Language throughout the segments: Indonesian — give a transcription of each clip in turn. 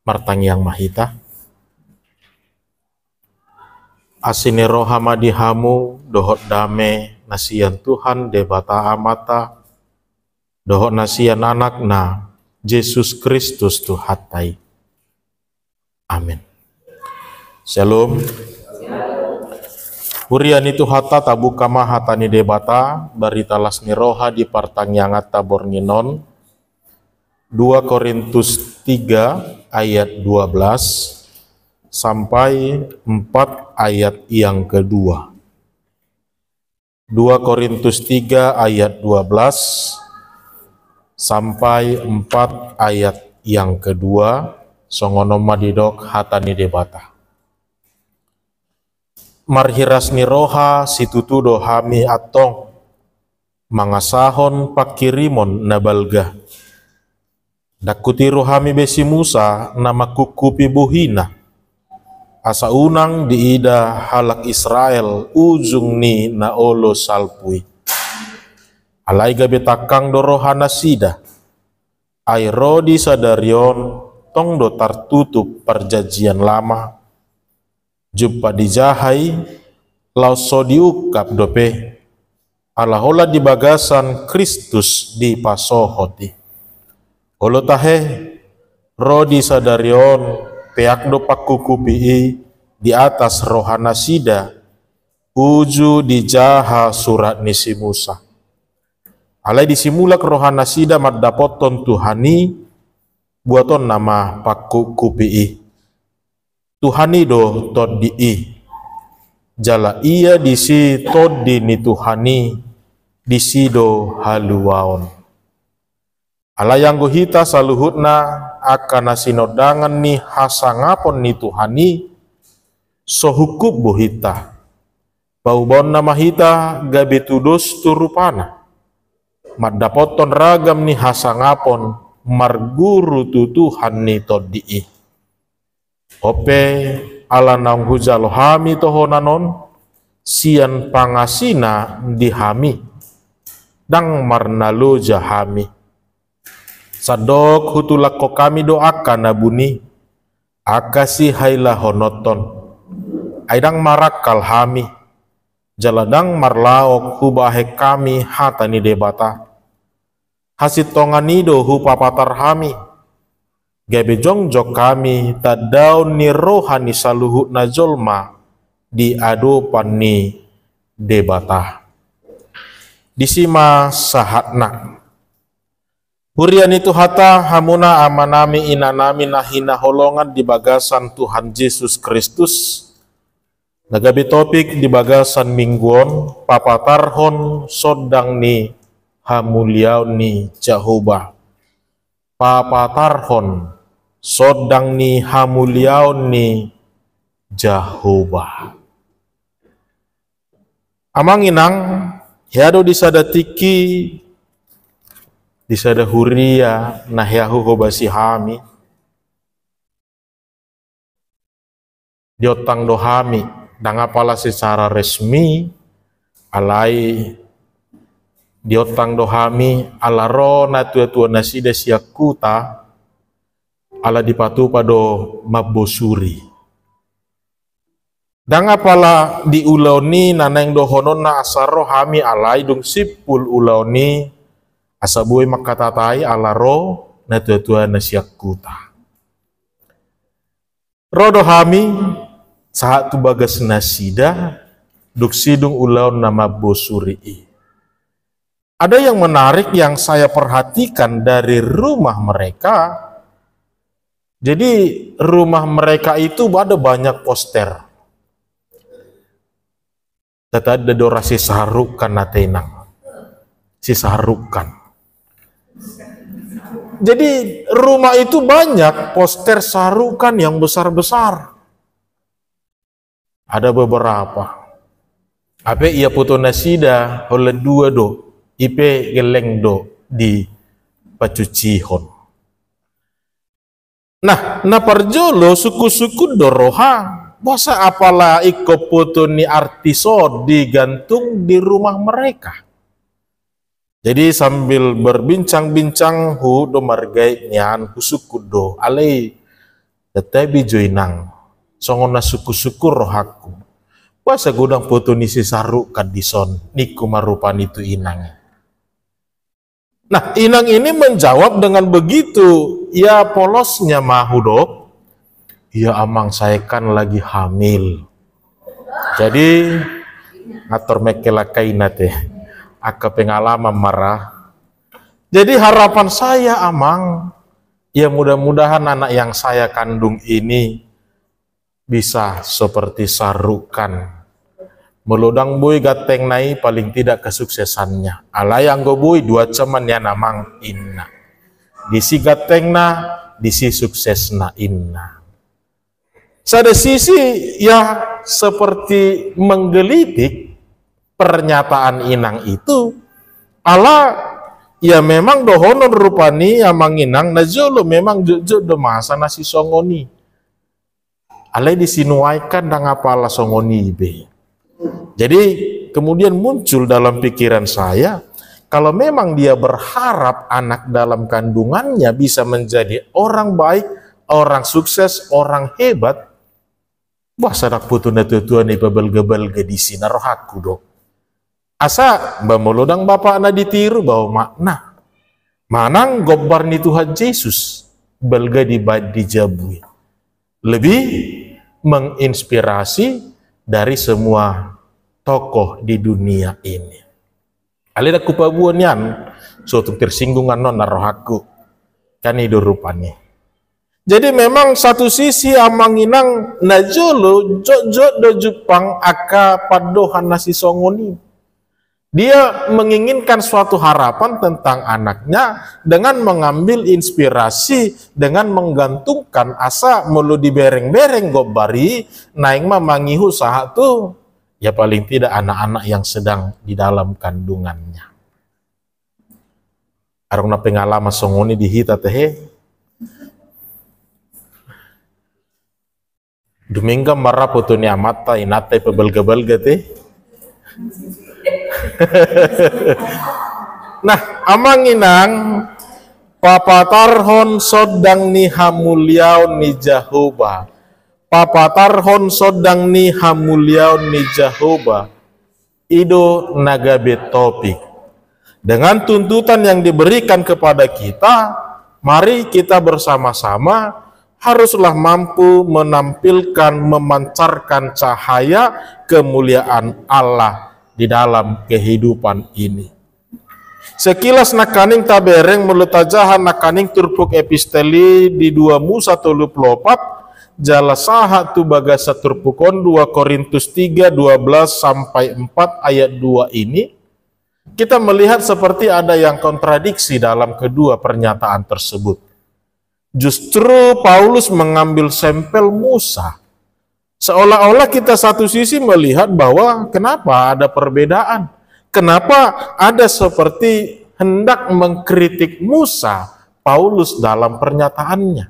martang yang mahita. Asine rohama dihamu dohot dame nasian Tuhan debata amata dohot nasian anak na Yesus Kristus Tuhatai. Amin. Shalom. Hurian itu hata tabuka mahatani debata barita lasni roha di partang yangat tabor ninon 2 Korintus 3 ayat 12 sampai 4 ayat yang kedua. 2 Korintus 3 ayat 12 sampai 4 ayat yang kedua. Songono madidok hatani debata. Marhirasni roha situtu dohami atong mangasahon pakirimon nabalga. Dakuti rohami besi Musa nama kukupi buhina. Asa unang diida halak Israel ujung ni naolo salpui. Alai gabe takang do rohana sida. Airodi sadarion tong do tartutup perjanjian lama. Jumpa dijahai lau so diukap dope. Alahola di bagasan Kristus di pasohoti. Olo tahe rodi sadarion peak do pakukupi di atas rohana sida uju dijaha surat nisi Musa. Alai disimulak rohana sida maddapoton Tuhani buaton nama pakukupi. Tuhani do toddi jala iya disi toddi ni Tuhani disi do haluwaon. Alayang gohita saluhutna akan nasinodangan ni hasangapon ni Tuhani so hukup bohita. Baubon nama hita gabe tudos turupana. Maddapoton ragam ni hasangapon marguru tu Tuhan ni toddi. Ope ala nang hujalohami tohonanon sian pangasina dihami dang marnalo jahami. Sadok hutulak ko kami doakan nabuni akasi haila honoton aidang marakal hami jaladang marlaok hubahe kami hatani debata hasit tonganido hupapatar hami gabe jongjok kami tadaun ni rohani saluhut na jolma di adopan ni debata disima sahatna. Hurian itu hata hamuna amanami inanami nahina holongan di bagasan Tuhan Yesus Kristus. Nagabi topik di bagasan mingguon papatarhon sodang ni hamuliau ni Jehovah. Papatarhon sodang ni hamuliau ni Jehovah. Amang inang hiado disadatiki disada huria nahyahu hobasi hami diotang dohami dan apalah secara resmi alai diotang dohami ala rona tua-tua nasida siakuta ala dipatu pado mabosuri dan apalah diulauni naneng dohonon na asaro hami alai dung sipul ulauni asabuai makatatai ala ro na tua-tua nasyakuta. Rodo hami saat tu bagas nasida duk sidung ulaun nama bosuri. Ada yang menarik yang saya perhatikan dari rumah mereka. Jadi rumah mereka itu ada banyak poster. Tetapi ada dorasi saharukan natenang. Si saharukan. Jadi rumah itu banyak poster sarukan yang besar-besar. Ada beberapa. Ape ia foto nasida oleh dua do, ipe geleng do di pacucihon. Nah, naparjolo suku-suku doroha, masa apalah iko foto ni artiso digantung di rumah mereka. Jadi sambil berbincang-bincang hu do margai nyan husukudo alai tetapi joinang songona syukur rohaku puasa gudang foto nisi saru kadison niku marupan itu inang. Nah, inang ini menjawab dengan begitu, ya polosnya mahudok, ya amang saya kan lagi hamil. Jadi atur mekelakai nate, aka pengalaman marah. Jadi harapan saya amang, ya mudah-mudahan anak yang saya kandung ini bisa seperti sarukan. Meludang boy gateng nai paling tidak kesuksesannya. Alayang go boy dua ceman ya namang inna. Disi gateng na, disi suksesna inna. Sada sisi ya seperti menggelitik pernyataan inang itu. Ala ya memang dohonon rupani ya manginang najolo memang jujur do masa nasi songoni. Alai disinuaikan dang apala songoni be. Jadi kemudian muncul dalam pikiran saya, kalau memang dia berharap anak dalam kandungannya bisa menjadi orang baik, orang sukses, orang hebat, wah sadak putuna tutuan ibabel-gebel di sinar rohaku dok. Asa bamolodang bapak na ditiru bawa makna. Manang gobar ni Tuhan Yesus belga di jabui. Lebih menginspirasi dari semua tokoh di dunia ini. Alida kupabuan yan, suatu tersinggungan non narohaku, kan itu rupanya. Jadi memang satu sisi amanginang najolo jojo do Jepang aka padohan nasi songoni. Dia menginginkan suatu harapan tentang anaknya dengan mengambil inspirasi, dengan menggantungkan asa mulu di bereng-bereng gobari, naing mamangihu saha tuh. Ya paling tidak anak-anak yang sedang di dalam kandungannya. Arungna pengalaman songoni dihita tehe. Dumingga marah putu ni amata inate pebelga-belga teh. Nah, amanginang papatarhon sodang ni hamuliau ni Jehovah. Papatarhon sodang ni hamuliau ni Jehovah. Ido nagabe topik. Dengan tuntutan yang diberikan kepada kita, mari kita bersama-sama haruslah mampu menampilkan, memancarkan cahaya kemuliaan Allah di dalam kehidupan ini. Sekilas nakaning tabereng melutajahan nakaning turpuk episteli di 2 Musa 34 jala saha tu bagasa turpukon 2 Korintus 3 12 sampai 4 ayat 2 ini kita melihat seperti ada yang kontradiksi dalam kedua pernyataan tersebut. Justru Paulus mengambil sampel Musa. Seolah-olah kita satu sisi melihat bahwa kenapa ada perbedaan. Kenapa ada seperti hendak mengkritik Musa, Paulus dalam pernyataannya.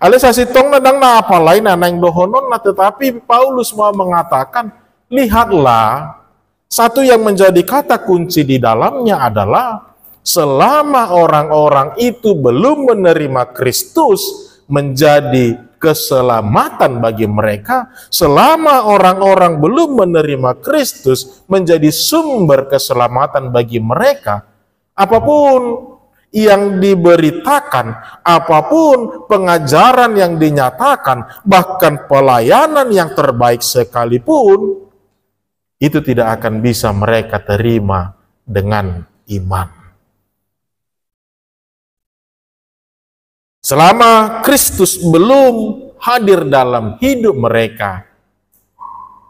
Alisasi tong nadang na apa lain anang dohonon na, tetapi Paulus mau mengatakan, lihatlah, satu yang menjadi kata kunci di dalamnya adalah selama orang-orang itu belum menerima Kristus menjadi keselamatan bagi mereka, selama orang-orang belum menerima Kristus menjadi sumber keselamatan bagi mereka, apapun yang diberitakan, apapun pengajaran yang dinyatakan, bahkan pelayanan yang terbaik sekalipun, itu tidak akan bisa mereka terima dengan iman. Selama Kristus belum hadir dalam hidup mereka,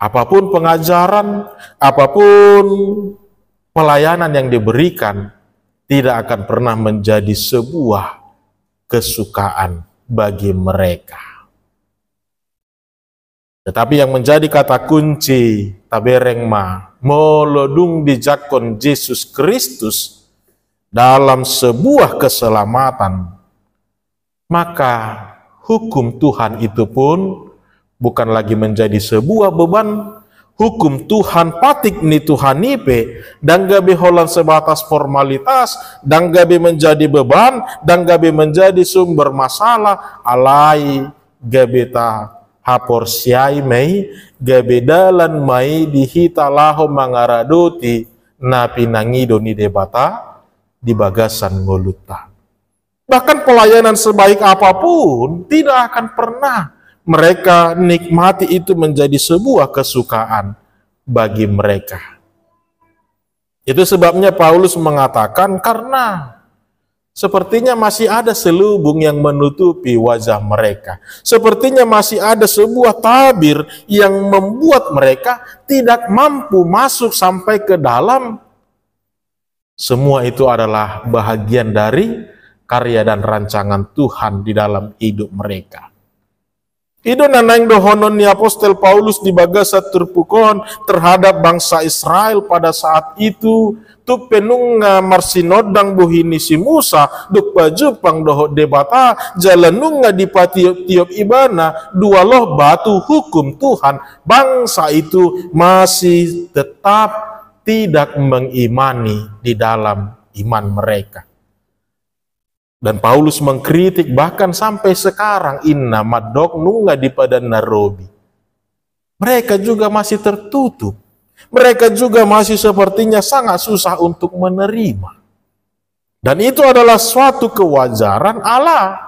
apapun pengajaran, apapun pelayanan yang diberikan, tidak akan pernah menjadi sebuah kesukaan bagi mereka. Tetapi yang menjadi kata kunci tabereng ma molodung di jakon Yesus Kristus dalam sebuah keselamatan, maka hukum Tuhan itu pun bukan lagi menjadi sebuah beban. Hukum Tuhan patik ni Tuhan nipe, dan gabe holan sebatas formalitas, dan gabe menjadi beban, dan gabe menjadi sumber masalah, alai gabeta hapor siai mai gabedalan mai dihita laho mangaradoti na pinangido ni debata di bagasan ngoluta. Bahkan pelayanan sebaik apapun tidak akan pernah mereka nikmati itu menjadi sebuah kesukaan bagi mereka. Itu sebabnya Paulus mengatakan karena sepertinya masih ada selubung yang menutupi wajah mereka. Sepertinya masih ada sebuah tabir yang membuat mereka tidak mampu masuk sampai ke dalam. Semua itu adalah bahagian dari karya dan rancangan Tuhan di dalam hidup mereka. Itu nanang dohonon ni Apostel Paulus di bagasa terpukon terhadap bangsa Israel pada saat itu. Tu penung marsinodang buhini si Musa duk baju pang doho debata jalanung di tiop ibana dua loh batu hukum Tuhan. Bangsa itu masih tetap tidak mengimani di dalam iman mereka. Dan Paulus mengkritik bahkan sampai sekarang inna madok nunga di padan narobi. Mereka juga masih tertutup. Mereka juga masih sepertinya sangat susah untuk menerima. Dan itu adalah suatu kewajaran Allah.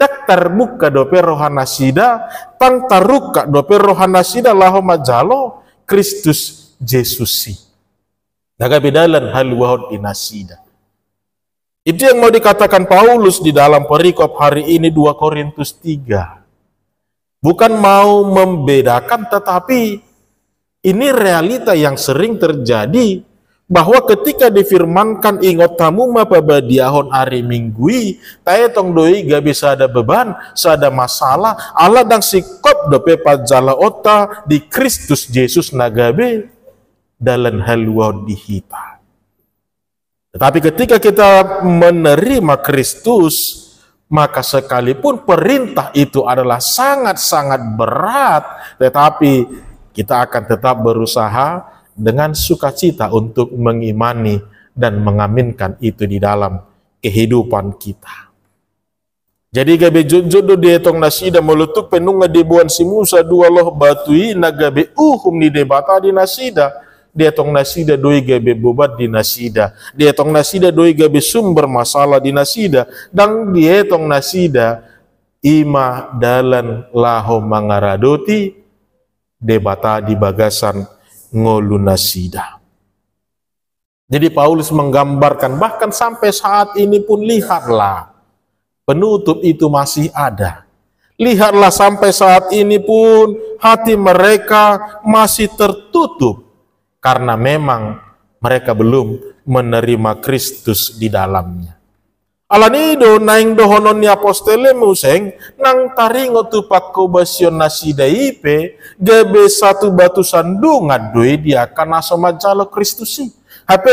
Tak terbuka dope rohanasida, tang taruka dope rohanasida laho majalo Kristus Jesusi. Naga bedalan haluahot dinasida. Itu yang mau dikatakan Paulus di dalam perikop hari ini 2 Korintus 3. Bukan mau membedakan, tetapi ini realita yang sering terjadi bahwa ketika difirmankan ingot tamu mapabadiahon hari minggui, tae tong doi gak bisa ada beban, ada masalah, Allah dang sikop dope pajala ota di Kristus Yesus nagabe dalam halwa dihita. Tetapi ketika kita menerima Kristus, maka sekalipun perintah itu adalah sangat-sangat berat, tetapi kita akan tetap berusaha dengan sukacita untuk mengimani dan mengaminkan itu di dalam kehidupan kita. Jadi gabe jodoh dietong nasida meletuk penung ngadibuan si Musa dua loh batui nagabe ni debata di nasida. Dietong nasida doi gabe bobat di nasida. Dietong nasida doi gabe sumber masalah di nasida. Dan dietong nasida ima dalan laho mangaradoti debata di bagasan ngolu nasida. Jadi Paulus menggambarkan bahkan sampai saat ini pun lihatlah penutup itu masih ada. Lihatlah sampai saat ini pun hati mereka masih tertutup. Karena memang mereka belum menerima Kristus di dalamnya. Alanido naing dohonon ni apostele museng nang taringo tu pakko basion nasida ipe gabe satu batu sandungan doi dia kana somajalo Kristusi. HP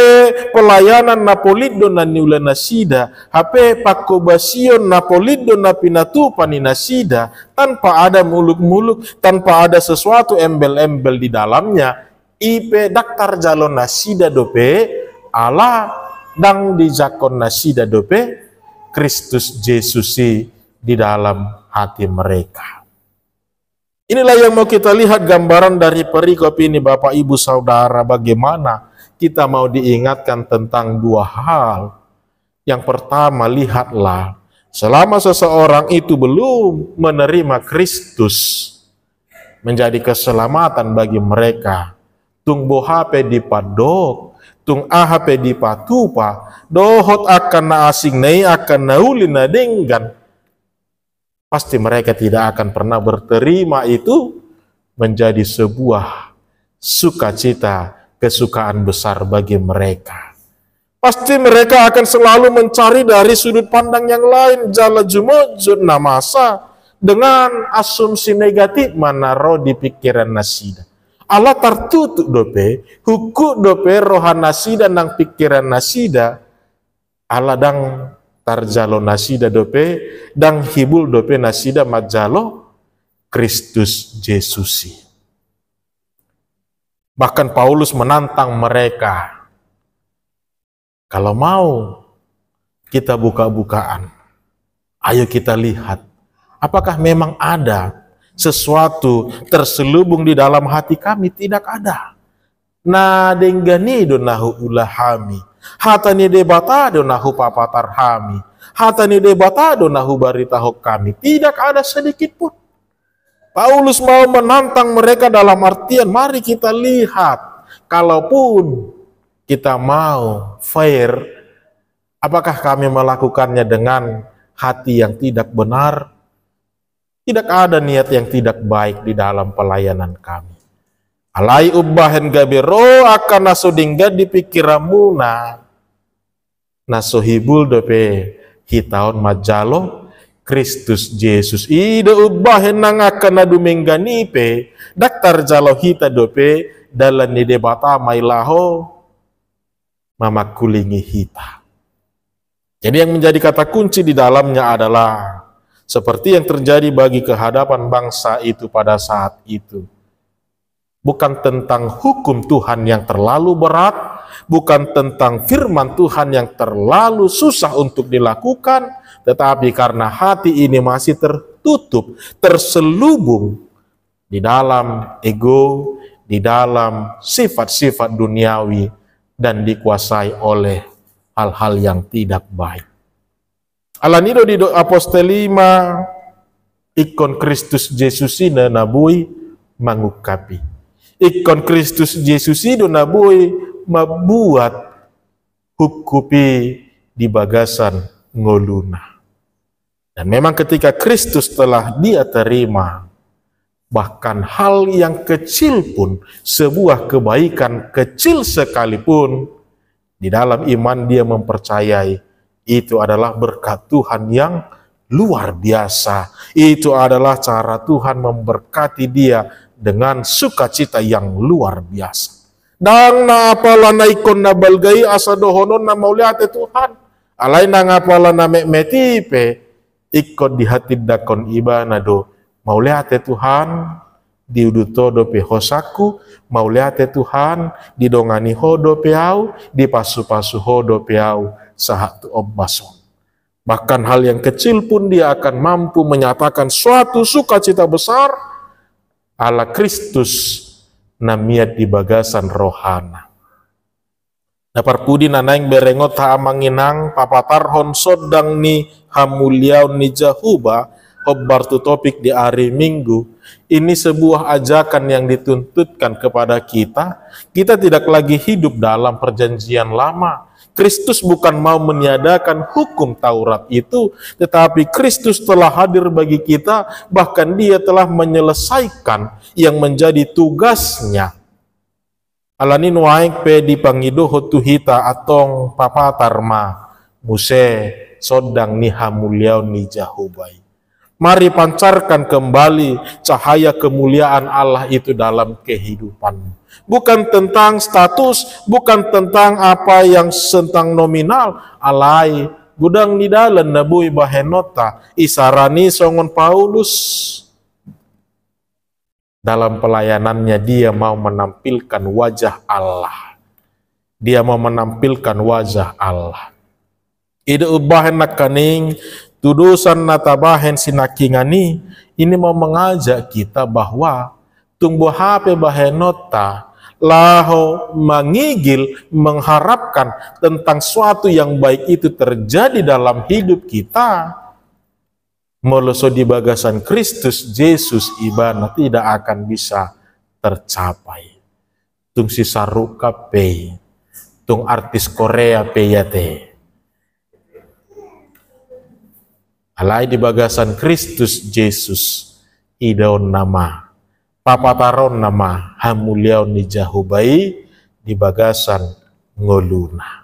pelayanan napolido na niula nasida, HP pakko basion napolido na pinatupa ni nasida tanpa ada muluk-muluk, tanpa ada sesuatu embel-embel di dalamnya. Ipe daktar jalon nasida dope Allah dang di jakon nasida dope Kristus Yesusi di dalam hati mereka. Inilah yang mau kita lihat gambaran dari perikop ini Bapak Ibu Saudara, bagaimana kita mau diingatkan tentang dua hal. Yang pertama, lihatlah selama seseorang itu belum menerima Kristus menjadi keselamatan bagi mereka, tung bohape di padok, tung ahape di patupa, dohot akan na asing nai akan nauli na denggan. Pasti mereka tidak akan pernah berterima itu menjadi sebuah sukacita, kesukaan besar bagi mereka. Pasti mereka akan selalu mencari dari sudut pandang yang lain, jala jumujud namasa, dengan asumsi negatif manaro di pikiran nasida. Allah tertutup dope, hukum dope rohan nasida nang pikiran nasida, Allah dang tarjalo nasida dope, dang hibul dope nasida majalo Kristus Yesusi. Bahkan Paulus menantang mereka, kalau mau kita buka-bukaan, ayo kita lihat Apakah memang ada sesuatu terselubung di dalam hati kami? Tidak ada. Na denggani donahu ulahami, hatani debata donahu papatar hami, hatani debata donahu baritahu kami. Tidak ada sedikit pun. Paulus mau menantang mereka dalam artian, mari kita lihat, kalaupun kita mau fair, apakah kami melakukannya dengan hati yang tidak benar? Tidak ada niat yang tidak baik di dalam pelayanan kami. Alai ubbahen gabero akan nasudingga dipikiramuna nasohibul dope hitaon majalo Kristus Yesus ide ubbahen nang akan nadumengganipe daktar jalo hita dope dalam nide bata mailaho mamakulingi hita. Jadi yang menjadi kata kunci di dalamnya adalah seperti yang terjadi bagi kehadapan bangsa itu pada saat itu. Bukan tentang hukum Tuhan yang terlalu berat, bukan tentang firman Tuhan yang terlalu susah untuk dilakukan, tetapi karena hati ini masih tertutup, terselubung di dalam ego, di dalam sifat-sifat duniawi, dan dikuasai oleh hal-hal yang tidak baik. Alanido di apostolima ikon Kristus Yesus ini nabui mangukapi. Ikon Kristus Yesus itu nabui membuat hukupi di bagasan ngoluna. Dan memang ketika Kristus telah dia terima, bahkan hal yang kecil pun, sebuah kebaikan kecil sekalipun, di dalam iman dia mempercayai itu adalah berkat Tuhan yang luar biasa. Itu adalah cara Tuhan memberkati dia dengan sukacita yang luar biasa. Dan na apala na ikon na balgay asadohonon na mauliate Tuhan. Alay na ngapala na metipe ikon dihatid dakon iba na do mauliate Tuhan diuduto do pe hosaku, mauliate Tuhan didongani hodo peau, dipasu-pasu hodo peau sahatu obbason. Bahkan hal yang kecil pun dia akan mampu menyatakan suatu sukacita besar ala Kristus namiat di bagasan rohana. Naparpudi nanaing berengot ha manginang papatar hon sodang ni hamuliau ni jahuba hobbar tu topik di hari Minggu. Ini sebuah ajakan yang dituntutkan kepada kita. Kita tidak lagi hidup dalam perjanjian lama. Kristus bukan mau meniadakan hukum Taurat itu, tetapi Kristus telah hadir bagi kita, bahkan dia telah menyelesaikan yang menjadi tugasnya. Alanin waik pe dipangido hotuhita atong papatarma muse sodang ni hamuliau ni jahubai. Mari pancarkan kembali cahaya kemuliaan Allah itu dalam kehidupanmu. Bukan tentang status, bukan tentang apa yang tentang nominal. Alai, gudang ni dalan nabui bahenota, isarani songon Paulus. Dalam pelayanannya dia mau menampilkan wajah Allah. Dia mau menampilkan wajah Allah. Ide ubahen nakaning, tudusan natabahen sinakingani, ini mau mengajak kita bahwa tumbuh HP bahenota, laho mengigil, mengharapkan tentang suatu yang baik itu terjadi dalam hidup kita, meloso di bagasan Kristus Yesus ibana tidak akan bisa tercapai. Tung si saruka pe, tung artis Korea pe yate. Alai di bagasan Kristus Yesus idaon nama, papataron nama hamuliau ni jahubai di bagasan ngoluna.